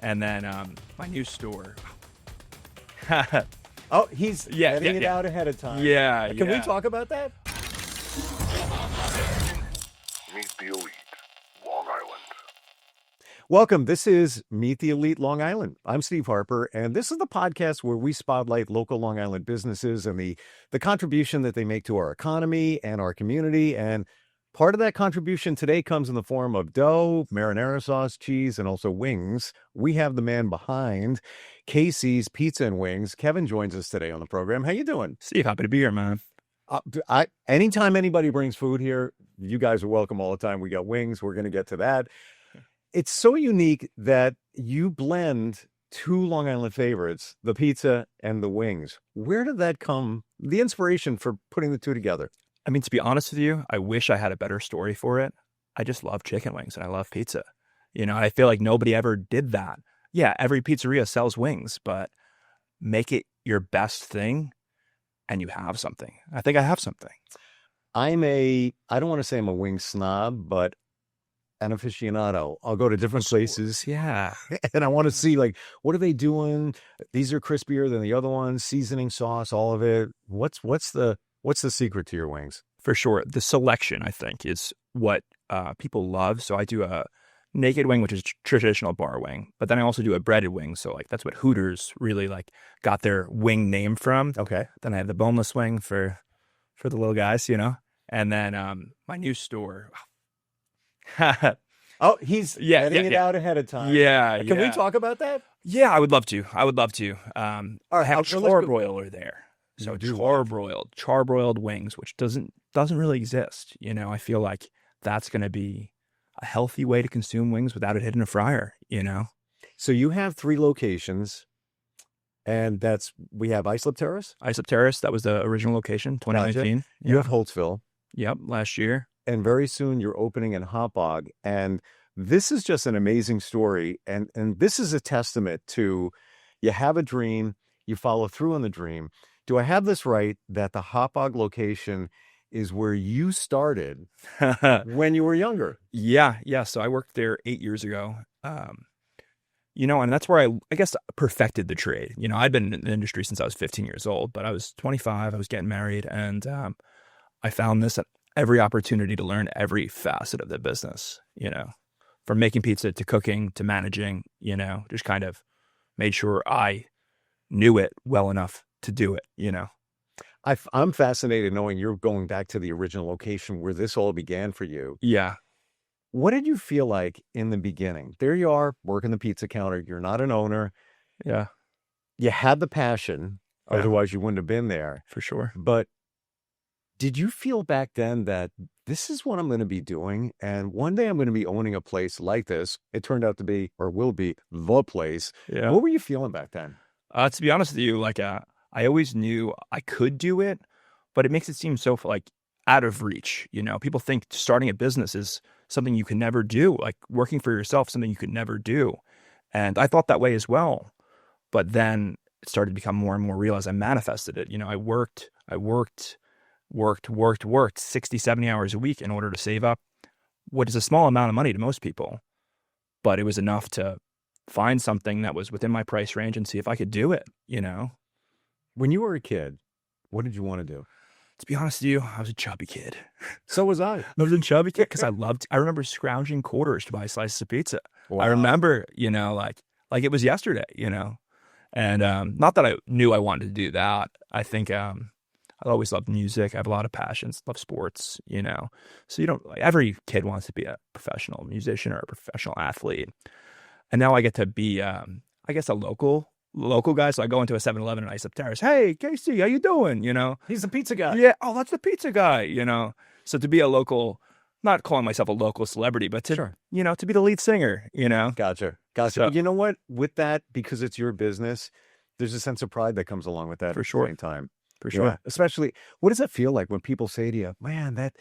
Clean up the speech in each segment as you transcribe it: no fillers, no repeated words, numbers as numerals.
And then my new store. Oh, he's getting it yeah. out ahead of time. Yeah, Can we yeah. talk about that? Meet the Elite, Long Island. Welcome. This is Meet the Elite Long Island. I'm Steve Harper, and this is the podcast where we spotlight local Long Island businesses and the contribution that they make to our economy and our community. And part of that contribution today comes in the form of dough, marinara sauce, cheese, and also wings. We have the man behind KCS Pizza and Wings. Kevin joins us today on the program. How you doing? Steve, happy to be here, man. Anytime anybody brings food here, you guys are welcome all the time. We got wings. We're going to get to that. It's so unique that you blend two Long Island favorites, the pizza and the wings. Where did that come, the inspiration for putting the two together? I mean, to be honest with you, I wish I had a better story for it. I just love chicken wings and I love pizza. You know, I feel like nobody ever did that. Yeah, every pizzeria sells wings, but make it your best thing and you have something. I think I have something. I don't want to say I'm a wing snob, but an aficionado. I'll go to different places. Yeah. And I want to see, like, what are they doing? These are crispier than the other ones, seasoning, sauce, all of it. What's the secret to your wings? For sure. The selection, I think, is what people love. So I do a naked wing, which is traditional bar wing, but then I also do a breaded wing. So like that's what Hooters really like got their wing name from. Okay. Then I have the boneless wing for the little guys, you know. And then my new store. Oh, he's getting it out ahead of time. Yeah. Can we talk about that? Yeah, I would love to. All right, I have so charbroiler there. So You do what? charbroiled wings, which doesn't really exist. You know, I feel like that's going to be a healthy way to consume wings without it hitting a fryer, you know? So you have 3 locations, and we have Islip Terrace. Islip Terrace, that was the original location, 2019. You have Holtsville. Yep, last year. And very soon you're opening in Hauppauge. And this is just an amazing story. And this is a testament to, you have a dream, you follow through on the dream. Do I have this right, that the Hauppauge location is where you started when you were younger? Yeah. So I worked there 8 years ago. You know, and that's where I guess perfected the trade. You know, I'd been in the industry since I was 15 years old, but I was 25, I was getting married, and I found this at every opportunity to learn every facet of the business, you know, from making pizza to cooking to managing, you know, just kind of made sure I knew it well enough to do it, you know. I'm fascinated knowing you're going back to the original location where this all began for you. Yeah. What did you feel like in the beginning? There you are, working the pizza counter. You're not an owner. Yeah. You had the passion. Yeah. Otherwise, you wouldn't have been there. For sure. But did you feel back then that this is what I'm going to be doing? And one day I'm going to be owning a place like this. It turned out to be, or will be, the place. Yeah. What were you feeling back then? To be honest with you, like I always knew I could do it, but it makes it seem so like out of reach. You know, people think starting a business is something you can never do, like working for yourself, something you could never do. And I thought that way as well. But then it started to become more and more real as I manifested it. You know, I worked 60, 70 hours a week in order to save up what is a small amount of money to most people. But it was enough to find something that was within my price range and see if I could do it, you know? When you were a kid, what did you want to do? To be honest with you, I was a chubby kid. So was I. I was a chubby kid because I remember scrounging quarters to buy slices of pizza. Wow. I remember, you know, like it was yesterday, you know? And not that I knew I wanted to do that. I think I always loved music. I have a lot of passions, love sports, you know? So every kid wants to be a professional musician or a professional athlete. And now I get to be, I guess, a local guy. So I go into a 7-Eleven in Islip Terrace. Hey, KC, how you doing? You know? He's the pizza guy. Yeah. Oh, that's the pizza guy, you know? So to be a local, not calling myself a local celebrity, but to, you know, to be the lead singer, you know? Gotcha. So, You know what? With that, because it's your business, there's a sense of pride that comes along with that For at sure. the same time. For sure. Yeah. Especially, what does that feel like when people say to you, man,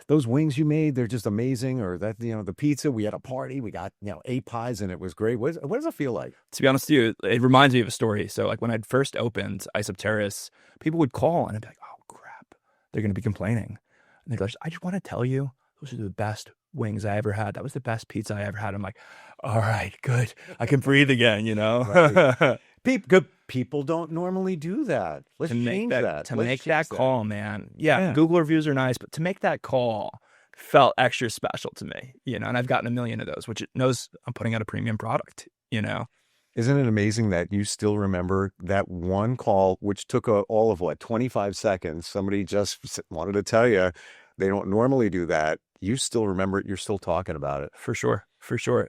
those wings you made, they're just amazing, or that, you know, the pizza, we had a party, we got, you know, 8 pies and it was great. What does it feel like? To be honest with you, it reminds me of a story. So like when I'd first opened Islip Terrace, people would call and I'd be like, oh crap, they're going to be complaining. And they'd go, I just want to tell you, those are the best wings I ever had. That was the best pizza I ever had. I'm like, all right, good. I can breathe again, Right. Good people don't normally do that. Let's change that. To Let's make change that call, man. Yeah, Yeah. Google reviews are nice, but to make that call felt extra special to me, and I've gotten a million of those, which it knows I'm putting out a premium product. Isn't it amazing that you still remember that one call, which took all of 25 seconds? Somebody just wanted to tell you they don't normally do that. You still remember it. You're still talking about it. For sure.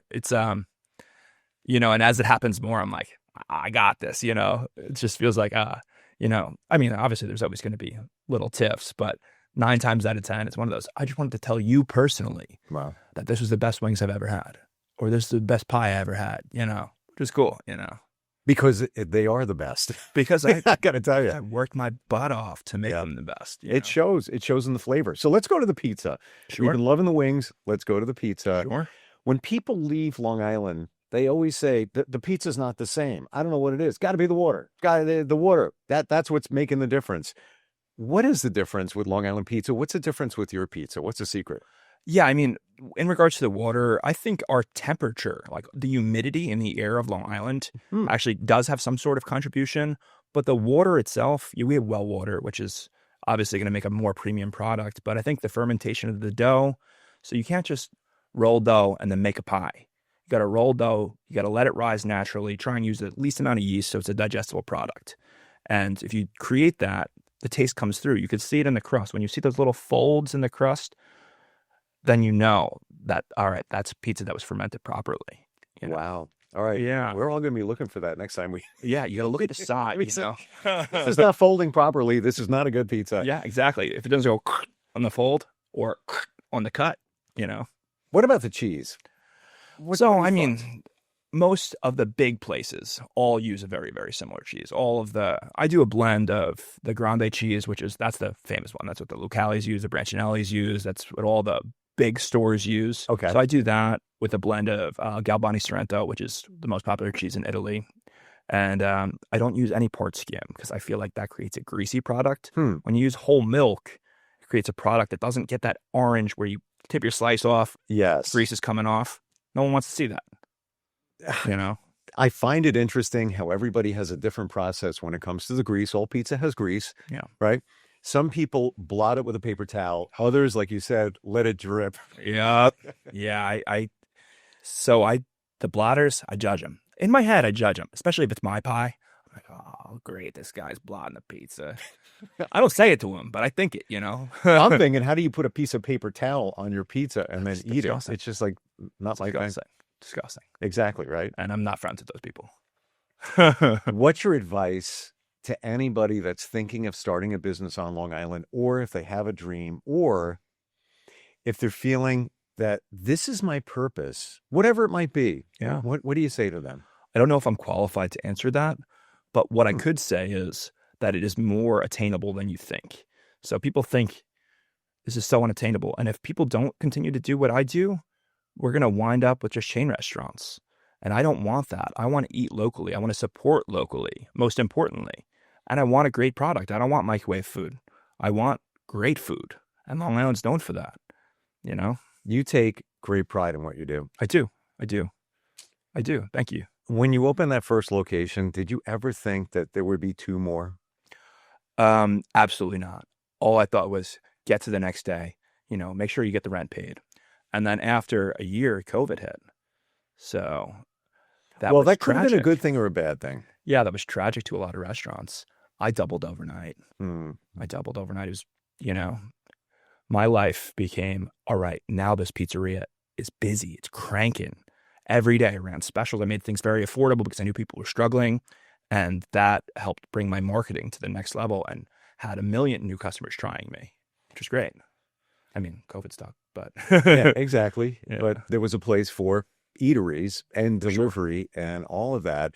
It's, and as it happens more, I'm like, I got this, it just feels like, I mean, obviously there's always going to be little tiffs, but 9 times out of 10, it's one of those, I just wanted to tell you personally that this was the best wings I've ever had, or this is the best pie I ever had, which is cool, Because they are the best. Because I got to tell you, I worked my butt off to make them the best. It shows. It shows in the flavor. So let's go to the pizza. Sure. We've been loving the wings. Let's go to the pizza. Sure. When people leave Long Island, they always say the pizza's not the same. I don't know what it is. Got to be the water. The water. That's what's making the difference. What is the difference with Long Island pizza? What's the difference with your pizza? What's the secret? Yeah, I mean, in regards to the water, I think our temperature, like the humidity in the air of Long Island, actually does have some sort of contribution. But the water itself, we have well water, which is obviously going to make a more premium product. But I think the fermentation of the dough, so you can't just roll dough and then make a pie. You got to roll dough, you got to let it rise naturally, try and use the least amount of yeast so it's a digestible product. And if you create that, the taste comes through. You could see it in the crust. When you see those little folds in the crust, then you know that, all right, that's pizza that was fermented properly. Wow. All right. Yeah. We're all going to be looking for that next time we... Yeah, you got to look at the side, This is not folding properly. This is not a good pizza. Yeah, exactly. If it doesn't go on the fold or on the cut, What about the cheese? I mean, most of the big places all use a very, very similar cheese. I do a blend of the grande cheese, that's the famous one. That's what the Lucales use, the Brancinellis use. That's what all the big stores use. Okay. So I do that with a blend of Galbani Sorrento, which is the most popular cheese in Italy. And I don't use any part skim because I feel like that creates a greasy product. When you use whole milk, it creates a product that doesn't get that orange where you tip your slice off. Yes. Grease is coming off. No one wants to see that. I find it interesting how everybody has a different process when it comes to the grease. All pizza has grease. Yeah. Right? Some people blot it with a paper towel. Others, like you said, let it drip. Yeah. Yeah. The blotters, I judge them. In my head, I judge them, especially if it's my pie. I'm like, oh, great. This guy's blotting the pizza. I don't say it to him, but I think it, I'm thinking, how do you put a piece of paper towel on your pizza and then eat it? It's just like, not my thing. Disgusting. Exactly, right? And I'm not friends with those people. What's your advice to anybody that's thinking of starting a business on Long Island, or if they have a dream, or if they're feeling that this is my purpose, whatever it might be? Yeah. What do you say to them? I don't know if I'm qualified to answer that, but what I could say is that it is more attainable than you think. So people think this is so unattainable. And if people don't continue to do what I do, we're going to wind up with just chain restaurants. And I don't want that. I want to eat locally. I want to support locally, most importantly. And I want a great product. I don't want microwave food. I want great food. And Long Island's known for that, You take great pride in what you do. I do. Thank you. When you opened that first location, did you ever think that there would be 2 more? Absolutely not. All I thought was get to the next day, make sure you get the rent paid. And then after a year, COVID hit. So that was that could tragic. have been a good thing or a bad thing. Yeah, that was tragic to a lot of restaurants. I doubled overnight. Hmm. It was, my life became, all right, now this pizzeria is busy. It's cranking. Every day I ran specials. I made things very affordable because I knew people were struggling. And that helped bring my marketing to the next level and had 1 million new customers trying me, which was great. I mean, COVID stuck, but. Yeah, exactly. Yeah. But there was a place for eateries and delivery and all of that.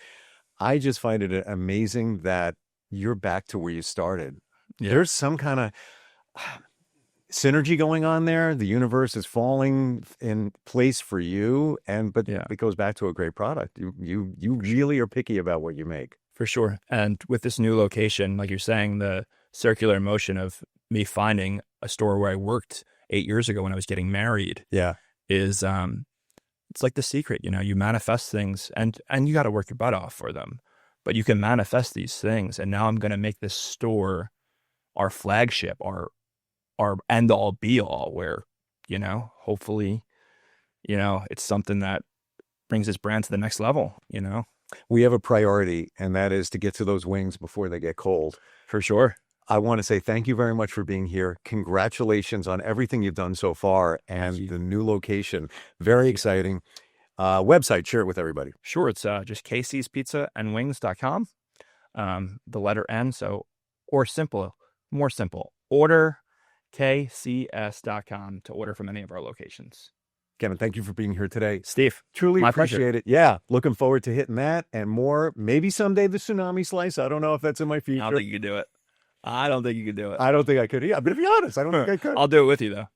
I just find it amazing that you're back to where you started. Yeah. There's some kind of synergy going on there. The universe is falling in place for you, but it goes back to a great product. You really are picky about what you make. For sure. And with this new location, like you're saying, the circular motion of me finding a store where I worked 8 years ago when I was getting married. Yeah. is it's like the secret. You manifest things, and you got to work your butt off for them, but you can manifest these things. And now I'm going to make this store our flagship, our end all be all, where hopefully it's something that brings this brand to the next level. We have a priority, and that is to get to those wings before they get cold. For sure. I want to say thank you very much for being here. Congratulations on everything you've done so far and the new location. Very exciting. Website, share it with everybody. Sure. It's just kcspizzaandwings.com. The letter N. Or more simple, order kcs.com to order from any of our locations. Kevin, thank you for being here today. Steve, truly my appreciate pleasure. it. Yeah, looking forward to hitting that and more. Maybe someday the tsunami slice. I don't know if that's in my future. I don't think you could do it. I don't think I could. Yeah, but to be honest, I don't think I could. I'll do it with you, though.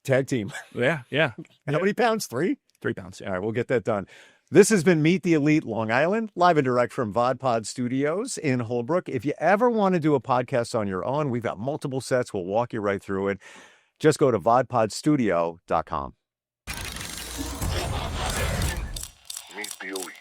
Tag team. Yeah. How many pounds? 3? 3 pounds. Yeah. All right, we'll get that done. This has been Meet the Elite Long Island, live and direct from VodPod Studios in Holbrook. If you ever want to do a podcast on your own, we've got multiple sets. We'll walk you right through it. Just go to vodpodstudio.com. Meet the Elite.